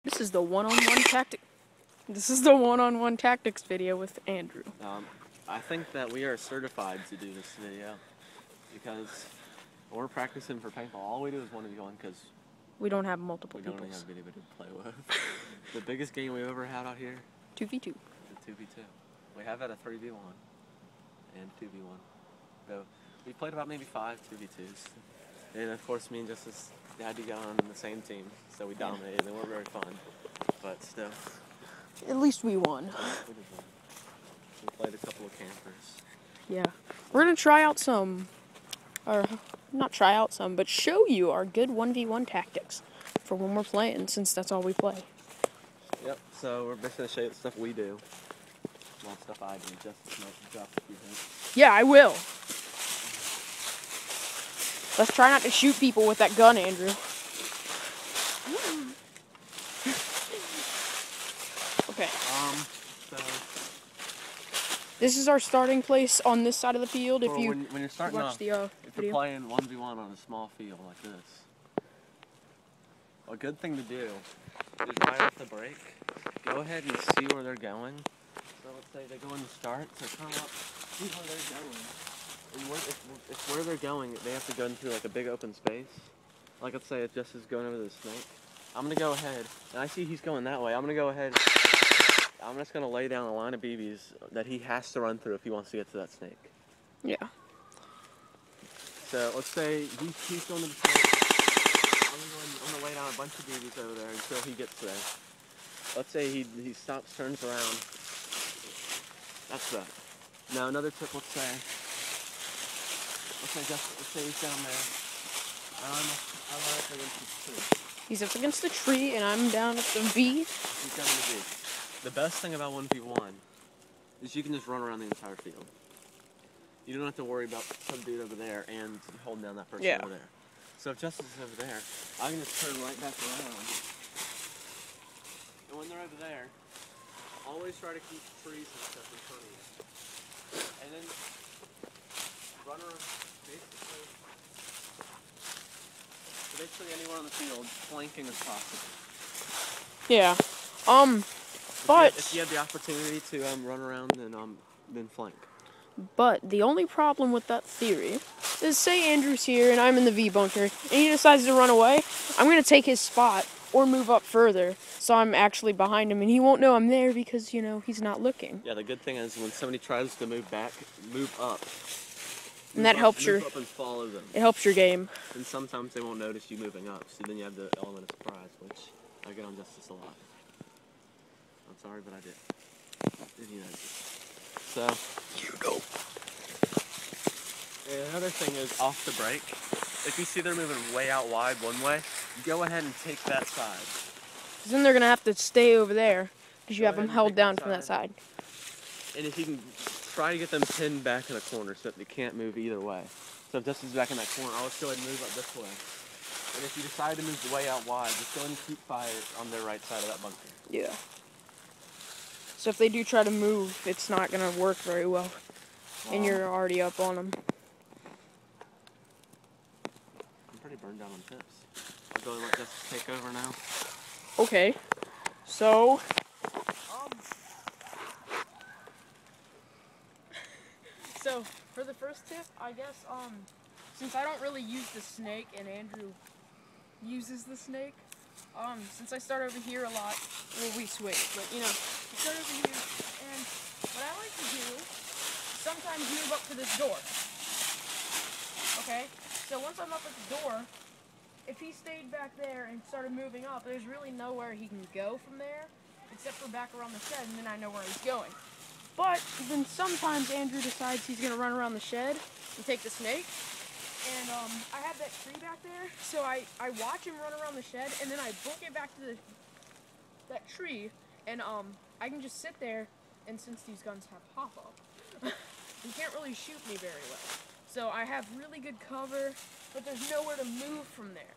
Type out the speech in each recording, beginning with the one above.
This is the one-on-one tactic. This is the one-on-one tactics video with Andrew. I think that we are certified to do this video because when we're practicing for paintball, all we do is 1v1 because we don't have multiple people. We don't have anybody to play with. The biggest game we've ever had out here? 2v2. The 2v2. We have had a 3v1 and 2v1. So we played about maybe 5 2v2s. And of course, me and Justice had to get on the same team, so we dominated. They weren't very fun, but still. At least we won. We did win. We played a couple of campers. Yeah. We're going to try out some, or not try out some, but show you our good 1v1 tactics for when we're playing, since that's all we play. Yep, so we're just going to show you the stuff we do. Well, stuff I do. Justice might drop a few hints. Yeah, I will. Let's try not to shoot people with that gun, Andrew. Okay. So this is our starting place on this side of the field. If you when you're starting watch off, the if video. you're playing 1v1 on a small field like this, a good thing to do is right off the break, go ahead and see where they're going. So let's say they go in the start, so come up, see where they're going. And if where they're going, they have to go through like a big open space. Like let's say if Justice is going over the snake, I'm gonna go ahead, and I see he's going that way. I'm gonna go ahead. I'm just gonna lay down a line of BBs that he has to run through if he wants to get to that snake. Yeah. So let's say he's going to the snake. I'm gonna lay down a bunch of BBs over there until he gets there. Let's say he stops, turns around. That's that. Now another tip. Let's say he's down there. I'm up against the tree. He's up against the tree, and I'm down at the V. He's down at the V. The best thing about 1v1 is you can just run around the entire field. You don't have to worry about some dude over there and holding down that person over there. So if Justice is over there, I can just turn right back around. And when they're over there, always try to keep trees and stuff in front of you. And then run around basically anywhere on the field, flanking as possible. Yeah. But if you have the opportunity to run around, then flank. But the only problem with that theory is, say Andrew's here and I'm in the V bunker, and he decides to run away. I'm gonna take his spot or move up further, so I'm actually behind him, and he won't know I'm there because he's not looking. Yeah, the good thing is when somebody tries to move back, move up. And that helps move up and follow them. It helps your game. And sometimes they won't notice you moving up, so then you have the element of surprise, which I get on Justice a lot. I'm sorry, but I did. So you go. And another thing is off the break. If you see they're moving way out wide one way, go ahead and take that side. Because then they're gonna have to stay over there because you have them held down from that side. And if you can try to get them pinned back in a corner so that they can't move either way. So if Justice is back in that corner, I'll just go ahead and move up this way. And if you decide to move way out wide, just go ahead and keep fire on their right side of that bunker. Yeah. So if they do try to move, it's not going to work very well. And you're already up on them. I'm pretty burned down on tips. I'll go and let Justice take over now. Okay. So... So, for the first tip, I guess, since I don't really use the snake and Andrew uses the snake, since I start over here a lot, well, we switch, but, I start over here, and what I like to do is sometimes move up to this door, okay? So once I'm up at the door, if he stayed back there and started moving up, there's really nowhere he can go from there, except for back around the shed, and then I know where he's going. But then sometimes Andrew decides he's going to run around the shed and take the snake. And I have that tree back there, so I watch him run around the shed, and then I book it back to that tree, and I can just sit there, and since these guns have pop-up, you can't really shoot me very well. So I have really good cover, but there's nowhere to move from there.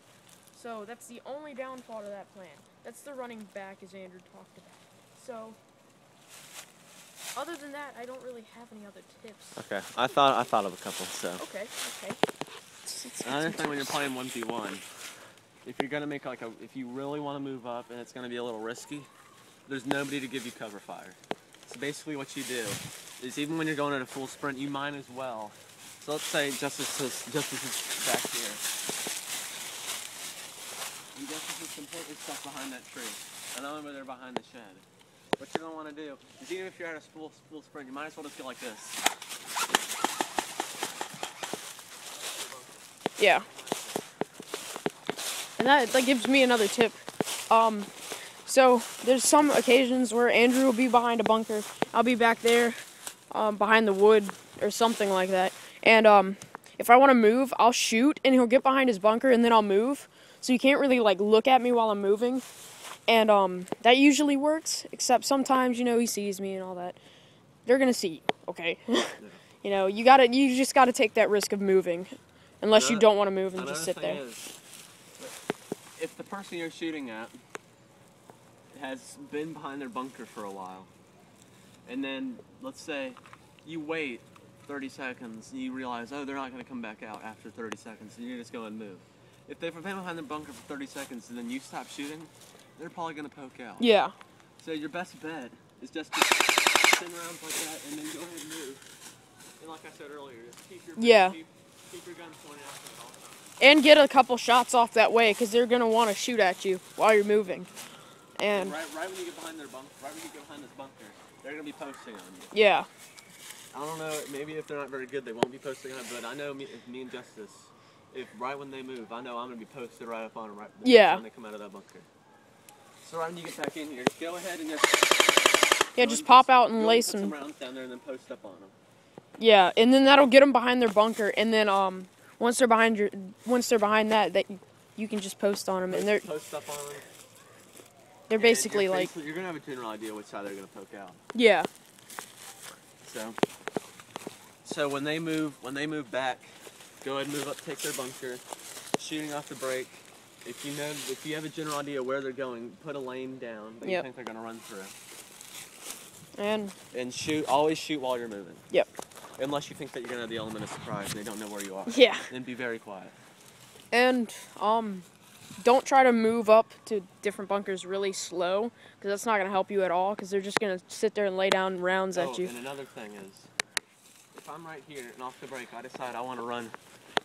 So that's the only downfall to that plan. That's the running back, as Andrew talked about. So... other than that, I don't really have any other tips. Okay, I thought of a couple. So. Okay. Another thing when you're playing 1v1 if you're gonna make if you really want to move up and it's gonna be a little risky, there's nobody to give you cover fire. So basically what you do is even when you're going at a full sprint, you might as well. So let's say Justice is back here. And Justice is completely stuck behind that tree. And I'm over there behind the shed. What you're gonna want to do is even if you're at a full sprint, you might as well just go like this. Yeah. And that gives me another tip. So there's some occasions where Andrew will be behind a bunker. I'll be back there, behind the wood or something like that. And if I want to move, I'll shoot and he'll get behind his bunker and then I'll move. So you can't really look at me while I'm moving. And that usually works, except sometimes, he sees me and all that. They're gonna see you, okay? You just gotta take that risk of moving. Unless you don't want to move and just sit there. If the person you're shooting at has been behind their bunker for a while, and then let's say you wait 30 seconds and you realize, oh, they're not going to come back out after 30 seconds, and you just go and move. If they've been behind their bunker for 30 seconds and then you stop shooting, they're probably going to poke out. Yeah. So your best bet is just to spin around like that and then go ahead and move. And like I said earlier, just keep your keep your gun pointed out at all times. And get a couple shots off that way, because they're going to want to shoot at you while you're moving. And right when you get behind their bunker, right when you get behind this bunker, they're going to be posting on you. Yeah. I don't know, maybe if they're not very good, they won't be posting on it, but I know me and Justice, if right when they move, I know I'm going to be posted right up on them when they come out of that bunker. So right when you get back in here, just go ahead and just pop out and lace them. Put some rounds down there and then post up on them. Yeah, and then that'll get them behind their bunker, and then once they're behind that you can just post on them, and they're post up on them. They're basically you're gonna have a general idea which side they're gonna poke out. Yeah. So when they move back, go ahead and move up, take their bunker, shooting off the break. If you have a general idea where they're going, put a lane down that you think they're gonna run through. And shoot. Always shoot while you're moving. Yep. Unless you think that you're gonna have the element of surprise and they don't know where you are. Yeah. Then be very quiet. And don't try to move up to different bunkers really slow, because that's not gonna help you at all. Because they're just gonna sit there and lay down rounds at you. And another thing is, if I'm right here and off the break, I decide I want to run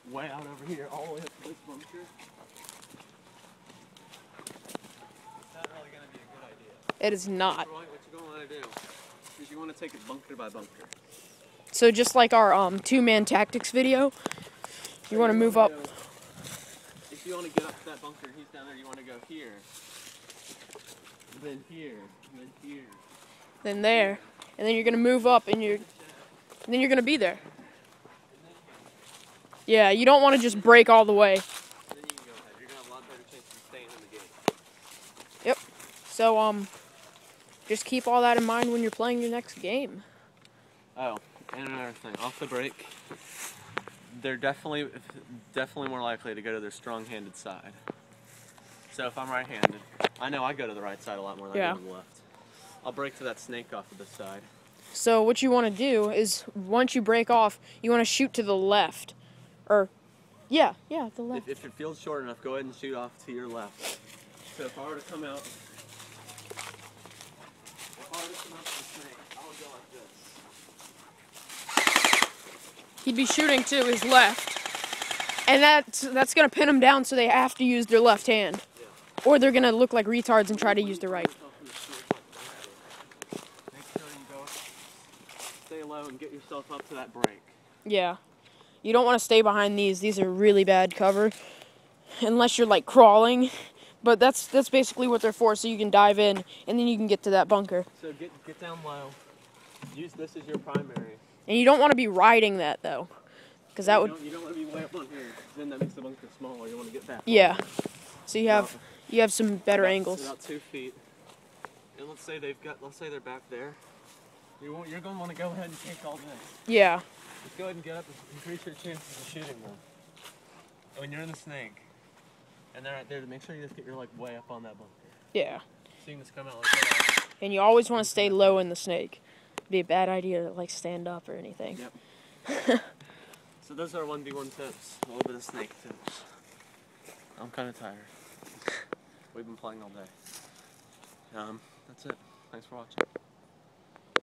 way out over here, all the way up to this bunker. It's not really gonna be a good idea. It is not. What you're gonna want to do is you want to take it bunker by bunker. So just like our 2-man tactics video, you want to move up. If you want to get up to that bunker, he's down there. You want to go here, then here, then here, then there, and then you're gonna move up, and then you're gonna be there. Yeah, you don't want to just break all the way. Then you can go ahead. You're gonna have a lot better chance of staying in the game. Yep. So just keep all that in mind when you're playing your next game. Oh, and another thing, off the break, they're definitely more likely to go to their strong-handed side. So if I'm right-handed, I know I go to the right side a lot more than I go to the left. I'll break to that snake off of this side. So what you want to do is, once you break off, you want to shoot to the left. Or, the left. If your field's short enough, go ahead and shoot off to your left. So if I were to come out, to the snake, I would go like this. He'd be shooting to his left. And that's going to pin them down, so they have to use their left hand. Yeah. Or they're going to look like retards and try to use their right. Make sure you go stay low and get yourself up to that break. Yeah. You don't want to stay behind these. These are really bad cover. Unless you're crawling. But that's basically what they're for, so you can dive in and then you can get to that bunker. So get down low. Use this as your primary. And you don't want to be riding that though. Because that would You don't want to be way up on here. Then that makes the bunker smaller. You want to get back. Yeah. So you have some better angles. About 2 feet. And let's say they're back there. You're going to want to go ahead and take all this. Yeah. Just go ahead and get up and increase your chances of shooting them. When you're in the snake, and they're right there, to make sure you just get your way up on that bunker. Yeah. Seeing this come out like that. And you always want to stay low in the snake. It'd be a bad idea to stand up or anything. Yep. So those are 1v1 tips. A little bit of snake tips. I'm kind of tired. We've been playing all day. That's it. Thanks for watching.